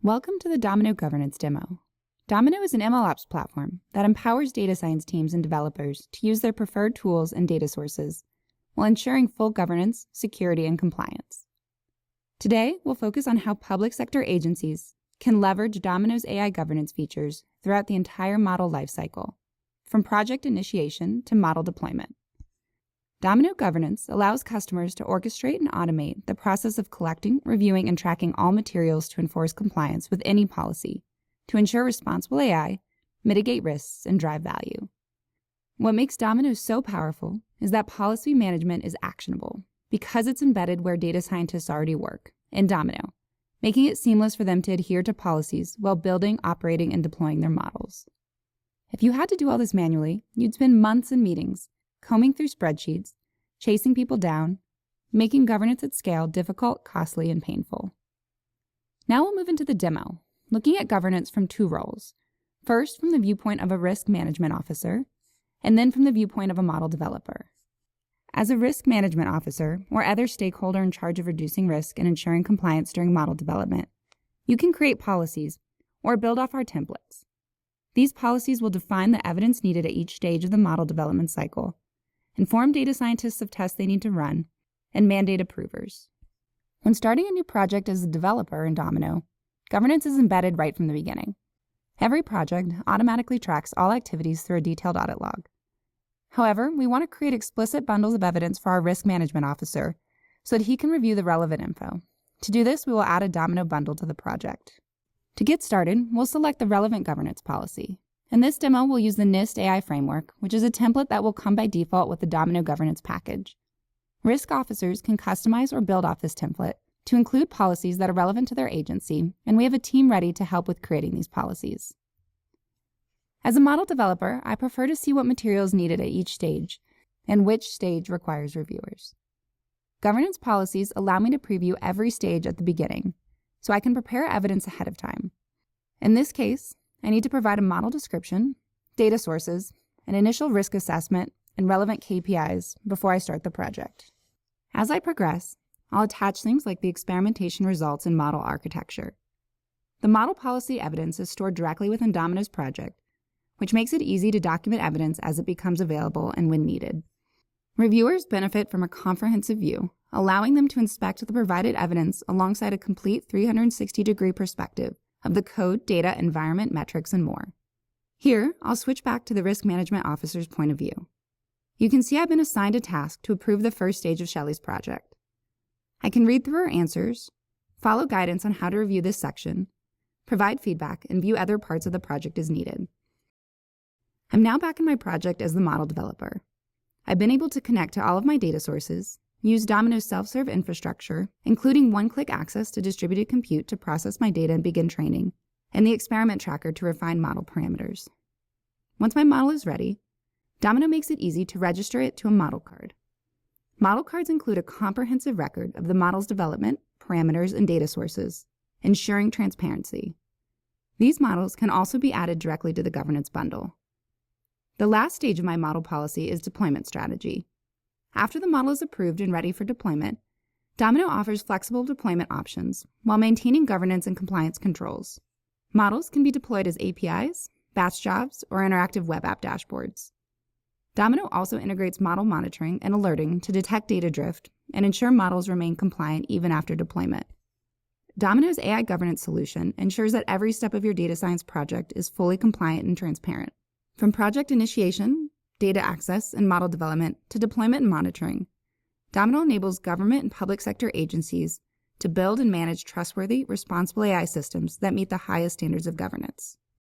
Welcome to the Domino Governance Demo. Domino is an MLOps platform that empowers data science teams and developers to use their preferred tools and data sources while ensuring full governance, security, and compliance. Today, we'll focus on how public sector agencies can leverage Domino's AI governance features throughout the entire model lifecycle, from project initiation to model deployment. Domino Governance allows customers to orchestrate and automate the process of collecting, reviewing, and tracking all materials to enforce compliance with any policy, to ensure responsible AI, mitigate risks, and drive value. What makes Domino so powerful is that policy management is actionable because it's embedded where data scientists already work, in Domino, making it seamless for them to adhere to policies while building, operating, and deploying their models. If you had to do all this manually, you'd spend months in meetings, combing through spreadsheets, chasing people down, making governance at scale difficult, costly, and painful. Now we'll move into the demo, looking at governance from two roles. First, from the viewpoint of a risk management officer, and then from the viewpoint of a model developer. As a risk management officer, or other stakeholder in charge of reducing risk and ensuring compliance during model development, you can create policies or build off our templates. These policies will define the evidence needed at each stage of the model development cycle, inform data scientists of tests they need to run, and mandate approvers. When starting a new project as a developer in Domino, governance is embedded right from the beginning. Every project automatically tracks all activities through a detailed audit log. However, we want to create explicit bundles of evidence for our risk management officer so that he can review the relevant info. To do this, we will add a Domino bundle to the project. To get started, we'll select the relevant governance policy. In this demo, we'll use the NIST AI framework, which is a template that will come by default with the Domino governance package. Risk officers can customize or build off this template to include policies that are relevant to their agency, and we have a team ready to help with creating these policies. As a model developer, I prefer to see what material is needed at each stage and which stage requires reviewers. Governance policies allow me to preview every stage at the beginning, so I can prepare evidence ahead of time. In this case, I need to provide a model description, data sources, an initial risk assessment, and relevant KPIs before I start the project. As I progress, I'll attach things like the experimentation results and model architecture. The model policy evidence is stored directly within Domino's project, which makes it easy to document evidence as it becomes available and when needed. Reviewers benefit from a comprehensive view, allowing them to inspect the provided evidence alongside a complete 360-degree perspective of the code, data, environment, metrics, and more. Here, I'll switch back to the risk management officer's point of view. You can see I've been assigned a task to approve the first stage of Shelley's project. I can read through her answers, follow guidance on how to review this section, provide feedback, and view other parts of the project as needed. I'm now back in my project as the model developer. I've been able to connect to all of my data sources, use Domino's self-serve infrastructure, including one-click access to distributed compute to process my data and begin training, and the experiment tracker to refine model parameters. Once my model is ready, Domino makes it easy to register it to a model card. Model cards include a comprehensive record of the model's development, parameters, and data sources, ensuring transparency. These models can also be added directly to the governance bundle. The last stage of my model policy is deployment strategy. After the model is approved and ready for deployment, Domino offers flexible deployment options while maintaining governance and compliance controls. Models can be deployed as APIs, batch jobs, or interactive web app dashboards. Domino also integrates model monitoring and alerting to detect data drift and ensure models remain compliant even after deployment. Domino's AI governance solution ensures that every step of your data science project is fully compliant and transparent. From project initiation, data access, and model development to deployment and monitoring, Domino enables government and public sector agencies to build and manage trustworthy, responsible AI systems that meet the highest standards of governance.